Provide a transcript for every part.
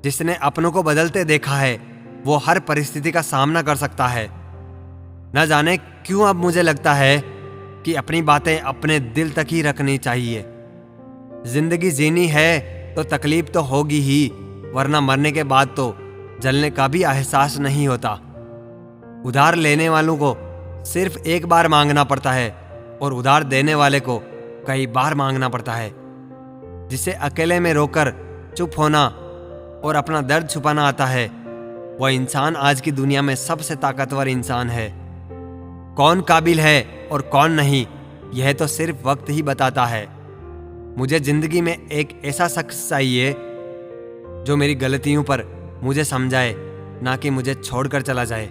जिसने अपनों को बदलते देखा है वो हर परिस्थिति का सामना कर सकता है। न जाने क्यों अब मुझे लगता है कि अपनी बातें अपने दिल तक ही रखनी चाहिए। जिंदगी जीनी है तो तकलीफ तो होगी ही, वरना मरने के बाद तो जलने का भी एहसास नहीं होता। उधार लेने वालों को सिर्फ एक बार मांगना पड़ता है और उधार देने वाले को कई बार मांगना पड़ता है। जिसे अकेले में रोकर चुप होना और अपना दर्द छुपाना आता है, वह इंसान आज की दुनिया में सबसे ताकतवर इंसान है। कौन काबिल है और कौन नहीं, यह तो सिर्फ वक्त ही बताता है। मुझे जिंदगी में एक ऐसा शख्स चाहिए जो मेरी गलतियों पर मुझे समझाए, ना कि मुझे छोड़कर चला जाए।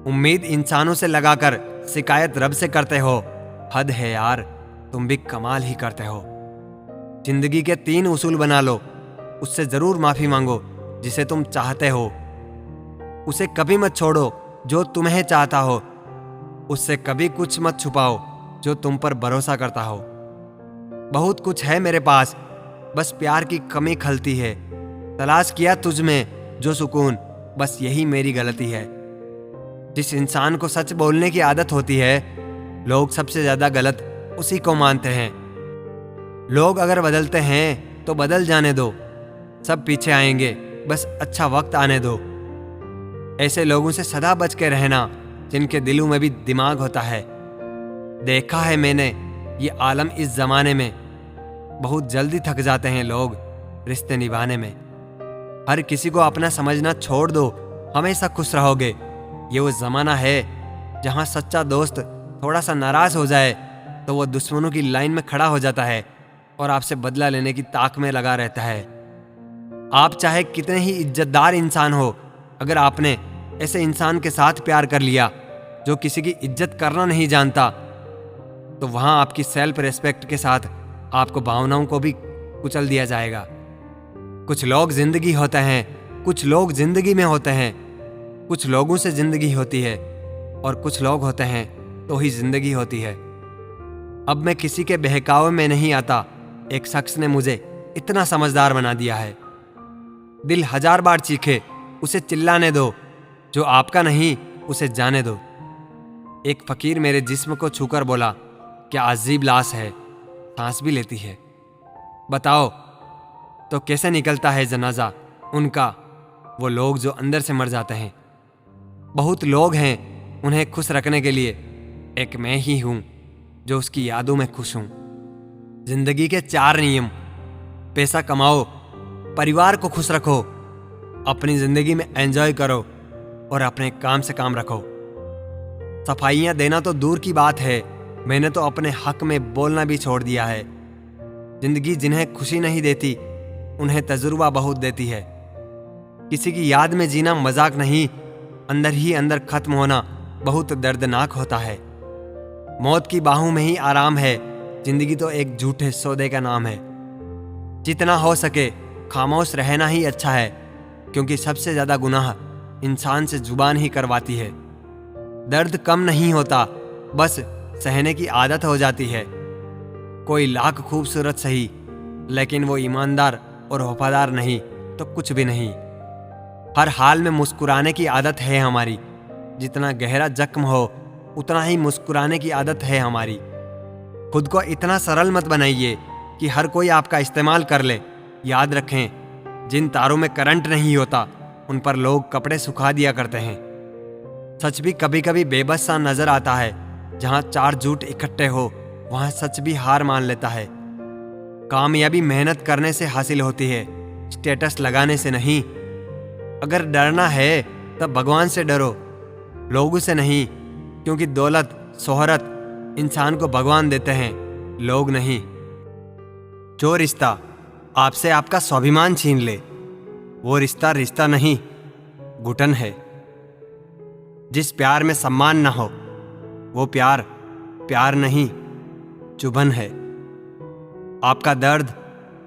उम्मीद इंसानों से लगाकर शिकायत रब से करते हो, हद है यार, तुम भी कमाल ही करते हो। जिंदगी के 3 उसूल बना लो, उससे जरूर माफी मांगो जिसे तुम चाहते हो। उसे कभी मत छोड़ो जो तुम्हें चाहता हो। उससे कभी कुछ मत छुपाओ जो तुम पर भरोसा करता हो। बहुत कुछ है मेरे पास, बस प्यार की कमी खलती है। तलाश किया तुझ में जो सुकून, बस यही मेरी गलती है। जिस इंसान को सच बोलने की आदत होती है, लोग सबसे ज्यादा गलत उसी को मानते हैं। लोग अगर बदलते हैं तो बदल जाने दो, सब पीछे आएंगे, बस अच्छा वक्त आने दो। ऐसे लोगों से सदा बच के रहना जिनके दिलों में भी दिमाग होता है। देखा है मैंने ये आलम, इस जमाने में बहुत जल्दी थक जाते हैं लोग रिश्ते निभाने में। हर किसी को अपना समझना छोड़ दो, हमेशा खुश रहोगे। ये वो जमाना है जहां सच्चा दोस्त थोड़ा सा नाराज हो जाए तो वो दुश्मनों की लाइन में खड़ा हो जाता है और आपसे बदला लेने की ताक में लगा रहता है। आप चाहे कितने ही इज्जतदार इंसान हो, अगर आपने ऐसे इंसान के साथ प्यार कर लिया जो किसी की इज्जत करना नहीं जानता, तो वहां आपकी सेल्फ रिस्पेक्ट के साथ आपको भावनाओं को भी कुचल दिया जाएगा। कुछ लोग जिंदगी होते हैं, कुछ लोग जिंदगी में होते हैं, कुछ लोगों से जिंदगी होती है और कुछ लोग होते हैं तो ही जिंदगी होती है। अब मैं किसी के बहकावे में नहीं आता। एक शख्स ने मुझे इतना समझदार बना दिया है। दिल 1000 बार चीखे, उसे चिल्लाने दो। जो आपका नहीं उसे जाने दो। एक फकीर मेरे जिस्म को छूकर बोला, क्या अजीब लाश है, सांस भी लेती है। बताओ तो कैसे निकलता है जनाजा उनका, वो लोग जो अंदर से मर जाते हैं। बहुत लोग हैं उन्हें खुश रखने के लिए, एक मैं ही हूं जो उसकी यादों में खुश हूं। जिंदगी के 4 नियम: पैसा कमाओ, परिवार को खुश रखो, अपनी जिंदगी में एंजॉय करो और अपने काम से काम रखो। सफाइयां देना तो दूर की बात है, मैंने तो अपने हक में बोलना भी छोड़ दिया है। जिंदगी जिन्हें खुशी नहीं देती उन्हें तजुर्बा बहुत देती है। किसी की याद में जीना मजाक नहीं, अंदर ही अंदर खत्म होना बहुत दर्दनाक होता है। मौत की बाहों में ही आराम है, जिंदगी तो एक झूठे सौदे का नाम है। जितना हो सके खामोश रहना ही अच्छा है, क्योंकि सबसे ज्यादा गुनाह इंसान से जुबान ही करवाती है। दर्द कम नहीं होता, बस सहने की आदत हो जाती है। कोई लाख खूबसूरत सही, लेकिन वो ईमानदार और वफादार नहीं तो कुछ भी नहीं। हर हाल में मुस्कुराने की आदत है हमारी। जितना गहरा जख्म हो उतना ही मुस्कुराने की आदत है हमारी। खुद को इतना सरल मत बनाइए कि हर कोई आपका इस्तेमाल कर ले। याद रखें, जिन तारों में करंट नहीं होता उन पर लोग कपड़े सुखा दिया करते हैं। सच भी कभी कभी बेबस सा नजर आता है। जहां 4 झूठ इकट्ठे हो वहां सच भी हार मान लेता है। कामयाबी मेहनत करने से हासिल होती है, स्टेटस लगाने से नहीं। अगर डरना है तब भगवान से डरो, लोगों से नहीं, क्योंकि दौलत शोहरत इंसान को भगवान देते हैं, लोग नहीं। जो रिश्ता आपसे आपका स्वाभिमान छीन ले वो रिश्ता रिश्ता नहीं, घुटन है। जिस प्यार में सम्मान ना हो वो प्यार प्यार नहीं, चुभन है। आपका दर्द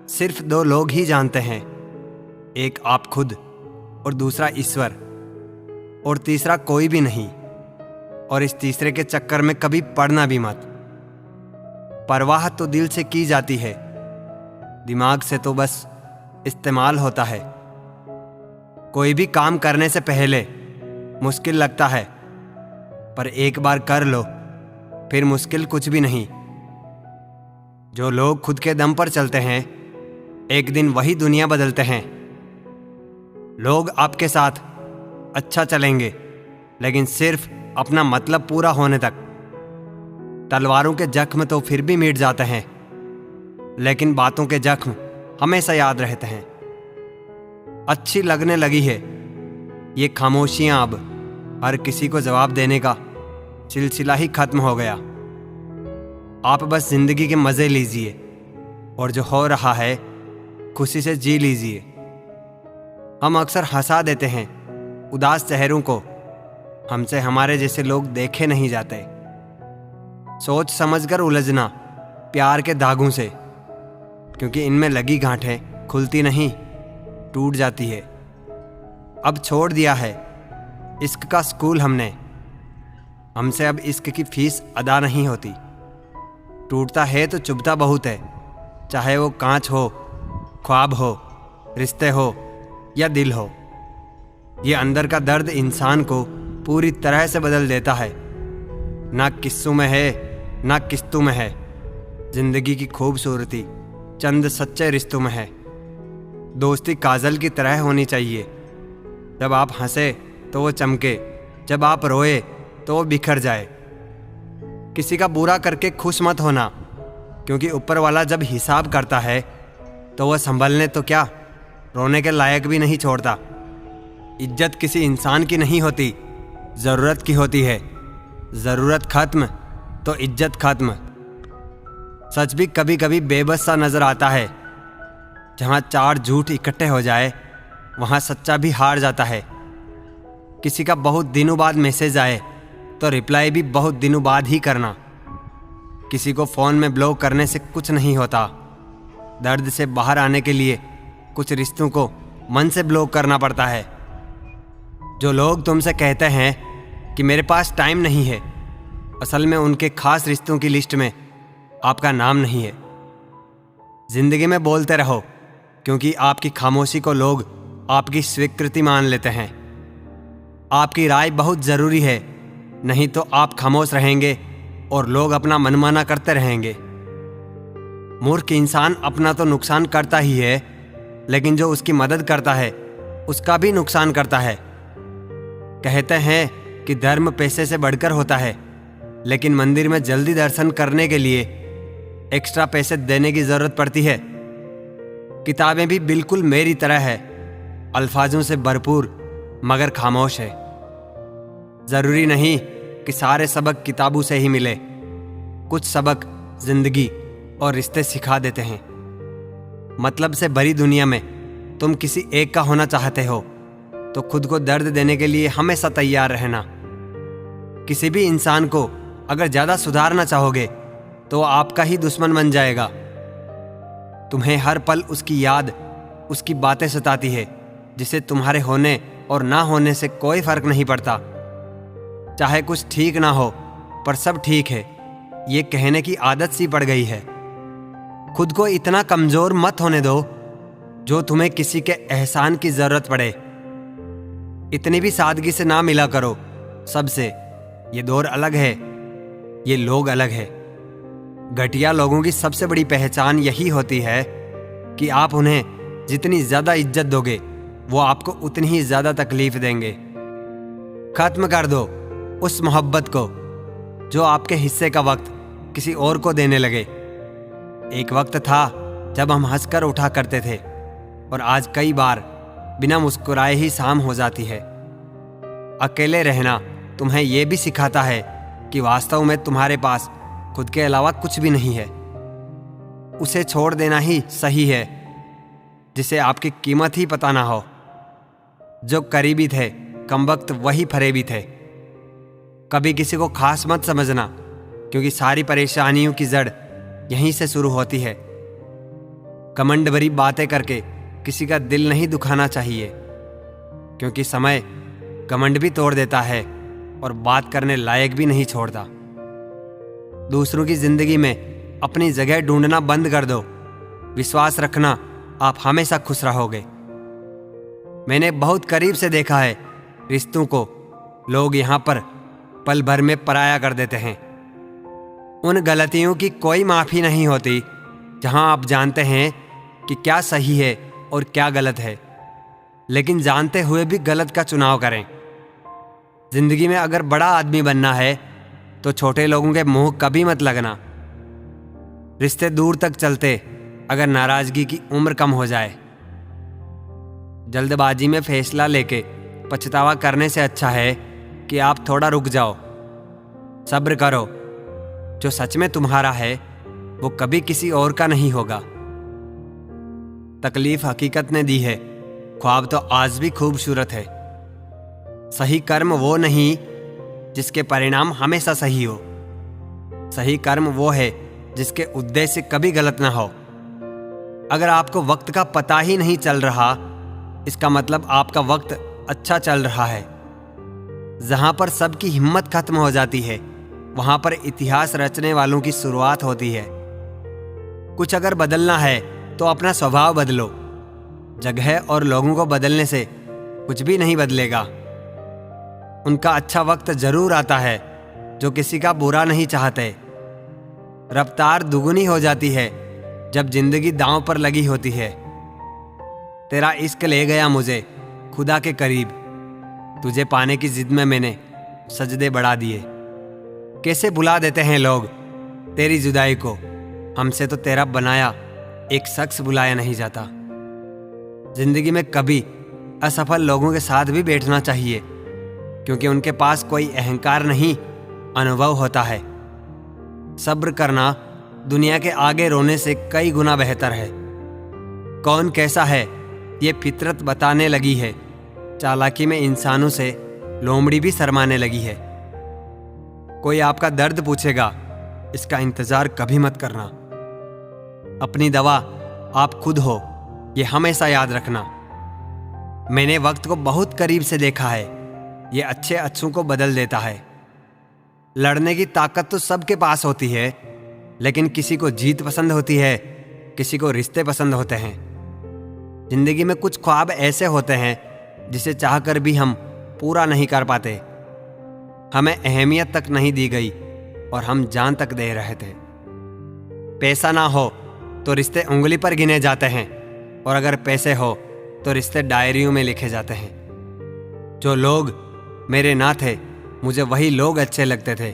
सिर्फ 2 लोग ही जानते हैं, एक आप खुद और दूसरा ईश्वर, और तीसरा कोई भी नहीं। और इस तीसरे के चक्कर में कभी पड़ना भी मत। परवाह तो दिल से की जाती है, दिमाग से तो बस इस्तेमाल होता है। कोई भी काम करने से पहले मुश्किल लगता है, पर एक बार कर लो फिर मुश्किल कुछ भी नहीं। जो लोग खुद के दम पर चलते हैं, एक दिन वही दुनिया बदलते हैं। लोग आपके साथ अच्छा चलेंगे, लेकिन सिर्फ अपना मतलब पूरा होने तक। तलवारों के जख्म तो फिर भी मिट जाते हैं, लेकिन बातों के जख्म हमेशा याद रहते हैं। अच्छी लगने लगी है ये खामोशियां, अब हर किसी को जवाब देने का सिलसिला ही खत्म हो गया। आप बस जिंदगी के मजे लीजिए और जो हो रहा है खुशी से जी लीजिए। हम अक्सर हंसा देते हैं उदास चेहरों को, हमसे हमारे जैसे लोग देखे नहीं जाते। सोच समझकर उलझना प्यार के धागों से, क्योंकि इनमें लगी गांठें खुलती नहीं, टूट जाती है। अब छोड़ दिया है इश्क का स्कूल हमने, हमसे अब इश्क की फीस अदा नहीं होती। टूटता है तो चुभता बहुत है, चाहे वो कांच हो, ख्वाब हो, रिश्ते हो या दिल हो। ये अंदर का दर्द इंसान को पूरी तरह से बदल देता है। ना किस्सों में है ना किस्तों में है, जिंदगी की खूबसूरती चंद सच्चे रिश्तों में है। दोस्ती काजल की तरह होनी चाहिए, जब आप हंसे तो वो चमके, जब आप रोए तो वो बिखर जाए। किसी का बुरा करके खुश मत होना, क्योंकि ऊपर वाला जब हिसाब करता है तो वह संभलने तो क्या, रोने के लायक भी नहीं छोड़ता। इज्जत किसी इंसान की नहीं होती, ज़रूरत की होती है। ज़रूरत खत्म तो इज्जत खत्म। सच भी कभी कभी बेबस सा नजर आता है। जहाँ चार झूठ इकट्ठे हो जाए वहाँ सच्चा भी हार जाता है। किसी का बहुत दिनों बाद मैसेज आए तो रिप्लाई भी बहुत दिनों बाद ही करना। किसी को फ़ोन में ब्लॉक करने से कुछ नहीं होता। दर्द से बाहर आने के लिए कुछ रिश्तों को मन से ब्लॉक करना पड़ता है। जो लोग तुमसे कहते हैं कि मेरे पास टाइम नहीं है, असल में उनके खास रिश्तों की लिस्ट में आपका नाम नहीं है। जिंदगी में बोलते रहो, क्योंकि आपकी खामोशी को लोग आपकी स्वीकृति मान लेते हैं। आपकी राय बहुत ज़रूरी है, नहीं तो आप खामोश रहेंगे और लोग अपना मनमाना करते रहेंगे। मूर्ख इंसान अपना तो नुकसान करता ही है, लेकिन जो उसकी मदद करता है उसका भी नुकसान करता है। कहते हैं कि धर्म पैसे से बढ़कर होता है, लेकिन मंदिर में जल्दी दर्शन करने के लिए एक्स्ट्रा पैसे देने की ज़रूरत पड़ती है। किताबें भी बिल्कुल मेरी तरह है, अल्फाजों से भरपूर मगर खामोश है। ज़रूरी नहीं कि सारे सबक किताबों से ही मिले, कुछ सबक जिंदगी और रिश्ते सिखा देते हैं। मतलब से भरी दुनिया में तुम किसी एक का होना चाहते हो तो खुद को दर्द देने के लिए हमेशा तैयार रहना। किसी भी इंसान को अगर ज़्यादा सुधारना चाहोगे तो आपका ही दुश्मन बन जाएगा। तुम्हें हर पल उसकी याद, उसकी बातें सताती है, जिसे तुम्हारे होने और ना होने से कोई फर्क नहीं पड़ता। चाहे कुछ ठीक ना हो पर सब ठीक है, ये कहने की आदत सी पड़ गई है। खुद को इतना कमज़ोर मत होने दो जो तुम्हें किसी के एहसान की ज़रूरत पड़े। इतनी भी सादगी से ना मिला करो सबसे। ये दौर अलग है, ये लोग अलग है। घटिया लोगों की सबसे बड़ी पहचान यही होती है कि आप उन्हें जितनी ज़्यादा इज्जत दोगे वो आपको उतनी ही ज़्यादा तकलीफ देंगे। खत्म कर दो उस मोहब्बत को जो आपके हिस्से का वक्त किसी और को देने लगे। एक वक्त था जब हम हंसकर उठा करते थे, और आज कई बार बिना मुस्कुराए ही शाम हो जाती है। अकेले रहना तुम्हें यह भी सिखाता है कि वास्तव में तुम्हारे पास खुद के अलावा कुछ भी नहीं है। उसे छोड़ देना ही सही है जिसे आपकी कीमत ही पता ना हो। जो करीबी थे कमबख्त वही फरेबी थे। कभी किसी को खास मत समझना, क्योंकि सारी परेशानियों की जड़ यहीं से शुरू होती है। घमंड भरी बातें करके किसी का दिल नहीं दुखाना चाहिए, क्योंकि समय घमंड भी तोड़ देता है और बात करने लायक भी नहीं छोड़ता। दूसरों की जिंदगी में अपनी जगह ढूंढना बंद कर दो। विश्वास रखना आप हमेशा खुश रहोगे। मैंने बहुत करीब से देखा है रिश्तों को लोग यहाँ पर पल भर में पराया कर देते हैं। उन गलतियों की कोई माफ़ी नहीं होती जहाँ आप जानते हैं कि क्या सही है और क्या गलत है, लेकिन जानते हुए भी गलत का चुनाव करें। जिंदगी में अगर बड़ा आदमी बनना है तो छोटे लोगों के मुंह कभी मत लगना। रिश्ते दूर तक चलते अगर नाराजगी की उम्र कम हो जाए। जल्दबाजी में फैसला लेके पछतावा करने से अच्छा है कि आप थोड़ा रुक जाओ, सब्र करो। जो सच में तुम्हारा है वो कभी किसी और का नहीं होगा। तकलीफ हकीकत ने दी है, ख्वाब तो आज भी खूबसूरत है। सही कर्म वो नहीं जिसके परिणाम हमेशा सही हो। सही कर्म वो है जिसके उद्देश्य कभी गलत ना हो। अगर आपको वक्त का पता ही नहीं चल रहा, इसका मतलब आपका वक्त अच्छा चल रहा है। जहां पर सबकी हिम्मत खत्म हो जाती है, वहां पर इतिहास रचने वालों की शुरुआत होती है। कुछ अगर बदलना है तो अपना स्वभाव बदलो। जगह और लोगों को बदलने से कुछ भी नहीं बदलेगा। उनका अच्छा वक्त जरूर आता है जो किसी का बुरा नहीं चाहते। रफ्तार दुगुनी हो जाती है जब जिंदगी दांव पर लगी होती है। तेरा इश्क ले गया मुझे खुदा के करीब। तुझे पाने की जिद में मैंने सजदे बढ़ा दिए। कैसे बुला देते हैं लोग तेरी जुदाई को। हमसे तो तेरा बनाया एक शख्स बुलाया नहीं जाता। जिंदगी में कभी असफल लोगों के साथ भी बैठना चाहिए, क्योंकि उनके पास कोई अहंकार नहीं, अनुभव होता है। सब्र करना दुनिया के आगे रोने से कई गुना बेहतर है। कौन कैसा है ये फितरत बताने लगी है। चालाकी में इंसानों से लोमड़ी भी शर्माने लगी है। कोई आपका दर्द पूछेगा, इसका इंतजार कभी मत करना। अपनी दवा आप खुद हो, ये हमेशा याद रखना। मैंने वक्त को बहुत करीब से देखा है। ये अच्छे अच्छों को बदल देता है। लड़ने की ताकत तो सबके पास होती है, लेकिन किसी को जीत पसंद होती है, किसी को रिश्ते पसंद होते हैं। जिंदगी में कुछ ख्वाब ऐसे होते हैं जिसे चाहकर भी हम पूरा नहीं कर पाते। हमें अहमियत तक नहीं दी गई और हम जान तक दे रहे थे। पैसा ना हो तो रिश्ते उंगली पर गिने जाते हैं, और अगर पैसे हो तो रिश्ते डायरियों में लिखे जाते हैं। जो लोग मेरे ना थे, मुझे वही लोग अच्छे लगते थे।